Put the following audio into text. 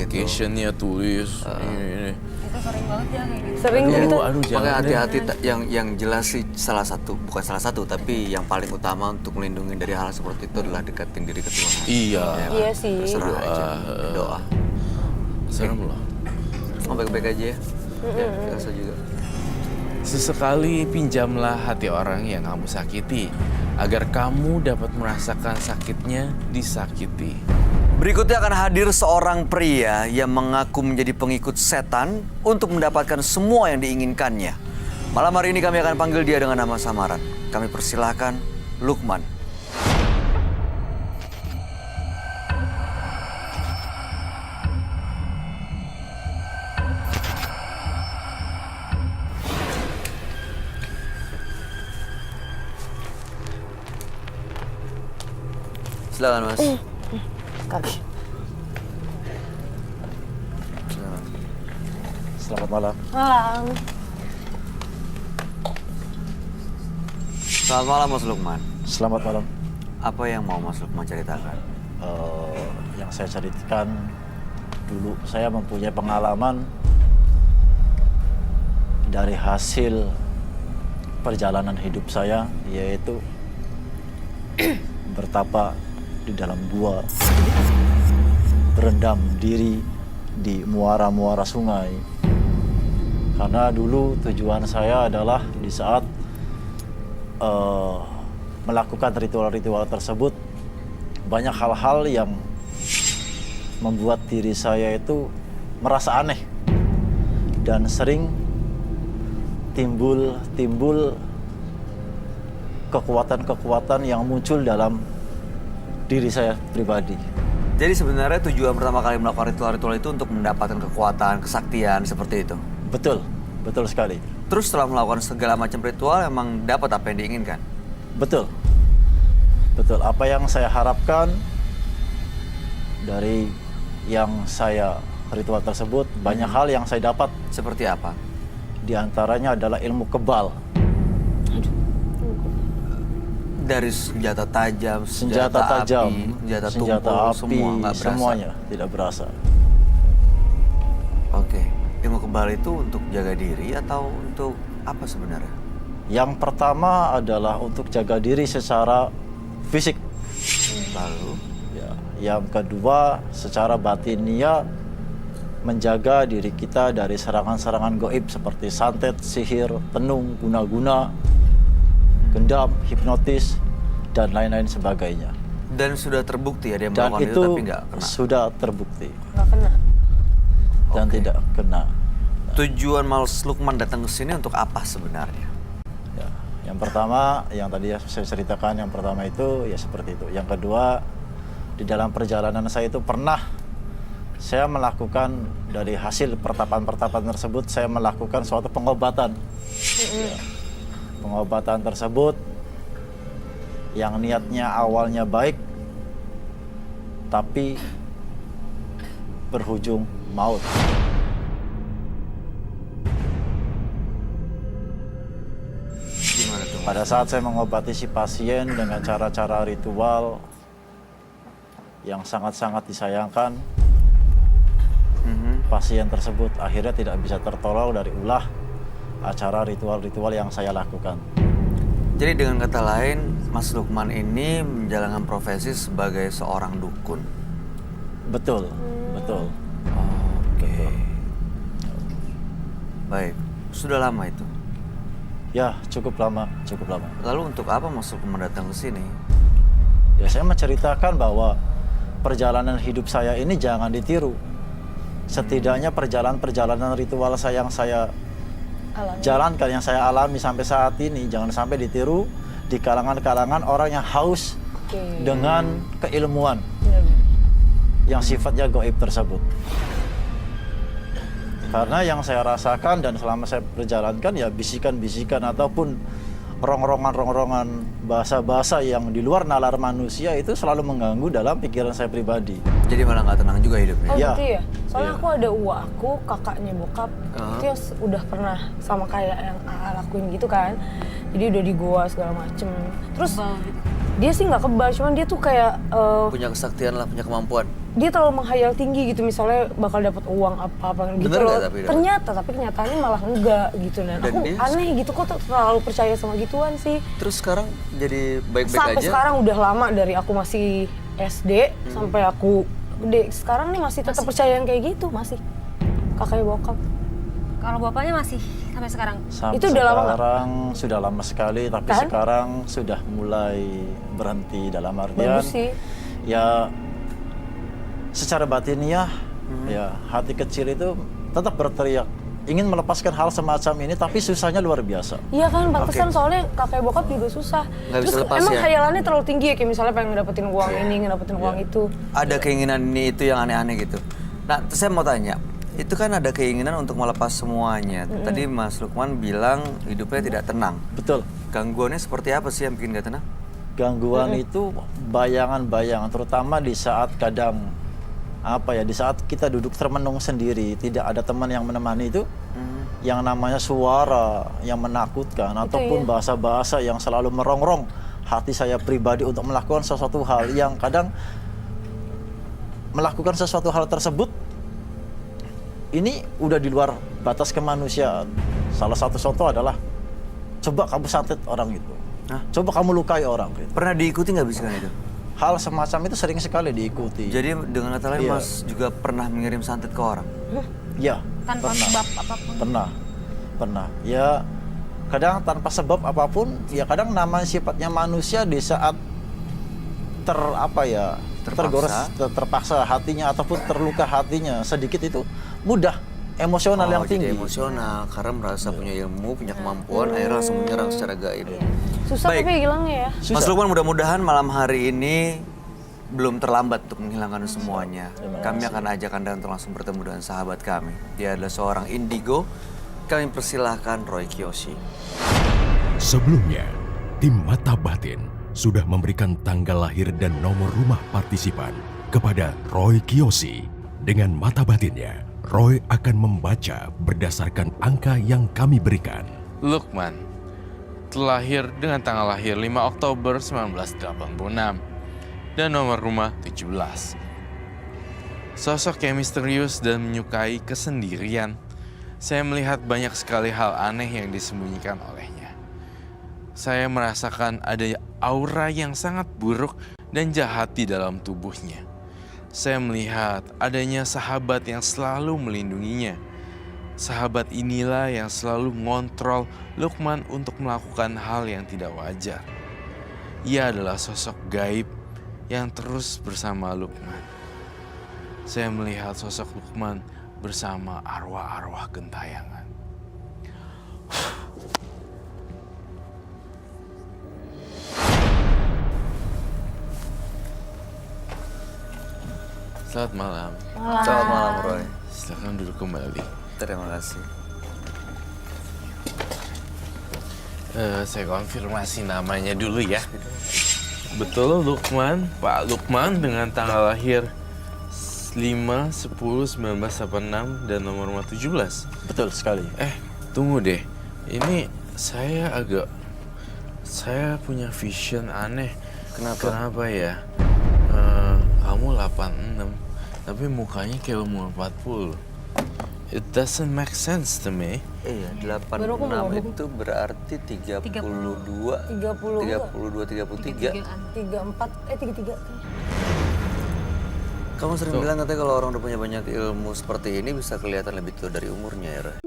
captionnya tulis ini. Itu sering banget ya kayak gitu. Sering gitu. Aduh, Makanya jangan deh. hati-hati, yang jelas sih bukan salah satu, tapi yang paling utama untuk melindungi dari hal seperti itu adalah dekatin diri ke Tuhan. Iya. Ya kan? Iya sih. Terserah aja. Doa. Serem loh. Oh, baik-baik aja ya. Ya, biasa juga. Sesekali pinjamlah hati orang yang kamu sakiti, agar kamu dapat merasakan sakitnya disakiti. Berikutnya akan hadir seorang pria yang mengaku menjadi pengikut setan untuk mendapatkan semua yang diinginkannya. Malam hari ini kami akan panggil dia dengan nama samaran. Kami persilahkan Lukman. Silakan Mas. Kaki. Silakan. Selamat malam. Malam. Selamat malam Mas Lukman. Selamat malam. Apa yang mau Mas Lukman ceritakan? Yang saya ceritakan dulu saya mempunyai pengalaman dari hasil perjalanan hidup saya, yaitu bertapa di dalam gua, berendam diri di muara-muara sungai. Karena dulu tujuan saya adalah di saat melakukan ritual-ritual tersebut, banyak hal-hal yang membuat diri saya itu merasa aneh dan sering timbul kekuatan-kekuatan yang muncul dalam diri saya pribadi. Jadi sebenarnya tujuan pertama kali melakukan ritual-ritual itu untuk mendapatkan kekuatan, kesaktian, seperti itu? Betul, betul sekali. Terus setelah melakukan segala macam ritual, emang dapat apa yang diinginkan? Betul, betul. Apa yang saya harapkan dari yang saya ritual tersebut, banyak hal yang saya dapat. Seperti apa? Di antaranya adalah ilmu kebal. Dari senjata tajam, Senjata tajam, api, senjata senjata tumpul, api, semua nggak berasa? semuanya tidak berasa. Oke. Ilmu kebal itu untuk jaga diri atau untuk apa sebenarnya? Yang pertama adalah untuk jaga diri secara fisik. Lalu? Ya, yang kedua secara batinia menjaga diri kita dari serangan-serangan gaib seperti santet, sihir, tenung, guna-guna, gendam, hipnotis, dan lain-lain sebagainya. Dan sudah terbukti ada yang Dan melakukan itu tapi nggak kena? sudah terbukti Nggak kena. dan Oke. tidak kena. Tujuan Mas Lukman datang ke sini untuk apa sebenarnya? Ya, yang pertama, yang tadi saya ceritakan, yang pertama itu ya seperti itu. Yang kedua, di dalam perjalanan saya itu pernah saya melakukan dari hasil pertapan-pertapan tersebut, saya melakukan suatu pengobatan. Ya, pengobatan tersebut yang niatnya awalnya baik, tapi berujung maut. Gimana tuh? Pada saat saya mengobati si pasien dengan cara-cara ritual yang sangat-sangat disayangkan, pasien tersebut akhirnya tidak bisa tertolong dari ulah acara ritual-ritual yang saya lakukan. Jadi dengan kata lain, Mas Lukman ini menjalankan profesi sebagai seorang dukun. Betul, betul. Oke. Baik, sudah lama itu. Ya, cukup lama, cukup lama. Lalu untuk apa Mas Lukman datang ke sini? Ya, saya menceritakan bahwa perjalanan hidup saya ini jangan ditiru. Setidaknya perjalanan-perjalanan ritual saya yang saya jalankan, yang saya alami sampai saat ini, jangan sampai ditiru di kalangan-kalangan orang yang haus dengan keilmuan yang sifatnya gaib tersebut. Karena yang saya rasakan dan selama saya berjalankan ya bisikan-bisikan ataupun rongrongan-rongrongan bahasa-bahasa yang di luar nalar manusia itu selalu mengganggu dalam pikiran saya pribadi. Jadi malah nggak tenang juga hidupnya. Oh Ya. gitu ya? Soalnya Iya. aku ada uak aku, kakaknya bokap, itu yang udah pernah sama kayak yang AA lakuin gitu kan. Jadi udah di goa segala macem. Terus Dia sih nggak kebal, cuman dia tuh kayak Punya kesaktian lah, punya kemampuan. dia terlalu menghayal tinggi gitu, misalnya bakal dapat uang apa gitu Bener loh. nggak tapi dapat? Ternyata tapi kenyataannya malah enggak gitu. Dan Dan aku dia- aneh gitu, kok terlalu percaya sama gituan sih. Terus sekarang jadi baik-baik Sampai aja. sekarang udah lama, dari aku masih SD sampai aku gede. Sekarang nih masih tetap percaya yang kayak gitu, masih. Kakaknya bokap. Kalau bapaknya masih sampai sekarang. Sampai Itu udah lama nggak? sekarang sudah lama sekali, tapi Kan? sekarang sudah mulai berhenti dalam artian Bagus sih. ya secara batiniah ya hati kecil itu tetap berteriak ingin melepaskan hal semacam ini, tapi susahnya luar biasa. Iya kan, pantesan Oke. soalnya kakek bokap juga susah. Nggak bisa Terus lepas emang ya? khayalannya terlalu tinggi ya, kayak misalnya pengen ngedapetin uang ini, ngedapetin uang itu. Ada keinginan ini itu yang aneh-aneh gitu. Nah, terus saya mau tanya, itu kan ada keinginan untuk melepas semuanya. Tadi Mas Lukman bilang hidupnya tidak tenang. Betul. Gangguannya seperti apa sih yang bikin gak tenang? Gangguan itu bayangan-bayangan, terutama di saat kadang di saat kita duduk termenung sendiri, tidak ada teman yang menemani itu, yang namanya suara yang menakutkan ataupun bahasa-bahasa yang selalu merongrong hati saya pribadi untuk melakukan sesuatu hal yang kadang melakukan sesuatu hal tersebut ini udah di luar batas kemanusiaan. Salah satu contoh adalah coba kamu santet orang itu. Hah? Coba kamu lukai orang gitu. Pernah diikuti nggak bisikan itu? Hal semacam itu sering sekali diikuti. Jadi dengan kata lain Iya. Mas juga pernah mengirim santet ke orang? Ya, Tanpa pernah. sebab apapun. Pernah. Ya, kadang tanpa sebab apapun, ya kadang namanya sifatnya manusia di saat tergores, terpaksa hatinya ataupun terluka hatinya sedikit itu mudah emosional yang tinggi. Jadi emosional karena merasa punya ilmu, punya kemampuan, akhirnya langsung menyerang secara gaib. Susah Baik. tapi hilangnya ya. Mas Lukman, mudah-mudahan malam hari ini belum terlambat untuk menghilangkan semuanya. Kami akan ajak Anda untuk langsung bertemu dengan sahabat kami. Dia adalah seorang indigo. Kami persilahkan Roy Kiyoshi. Sebelumnya, tim Mata Batin sudah memberikan tanggal lahir dan nomor rumah partisipan kepada Roy Kiyoshi. Dengan mata batinnya, Roy akan membaca berdasarkan angka yang kami berikan. Lukman terlahir dengan tanggal lahir 5 Oktober 1986 dan nomor rumah 17. Sosok yang misterius dan menyukai kesendirian. Saya melihat banyak sekali hal aneh yang disembunyikan olehnya. Saya merasakan ada aura yang sangat buruk dan jahat di dalam tubuhnya. Saya melihat adanya sahabat yang selalu melindunginya. Sahabat inilah yang selalu ngontrol Lukman untuk melakukan hal yang tidak wajar. Ia adalah sosok gaib yang terus bersama Lukman. Saya melihat sosok Lukman bersama arwah-arwah gentayangan. Selamat malam. Selamat malam Roy. Silakan duduk kembali. Terima kasih. Saya konfirmasi namanya dulu ya. Betul Lukman, Pak Lukman dengan tanggal lahir 5/10/1986 dan nomor rumah 17. Betul sekali. Tunggu deh. Ini saya punya vision aneh. Kenapa ya? Kamu 86, tapi mukanya kayak umur 40. It doesn't make sense to me. Iya, Baru aku 86 ngomong. itu berarti 32, 33. 33. Kamu sering Tuh. bilang katanya kalau orang udah punya banyak ilmu seperti ini bisa kelihatan lebih tua dari umurnya ya, Roy?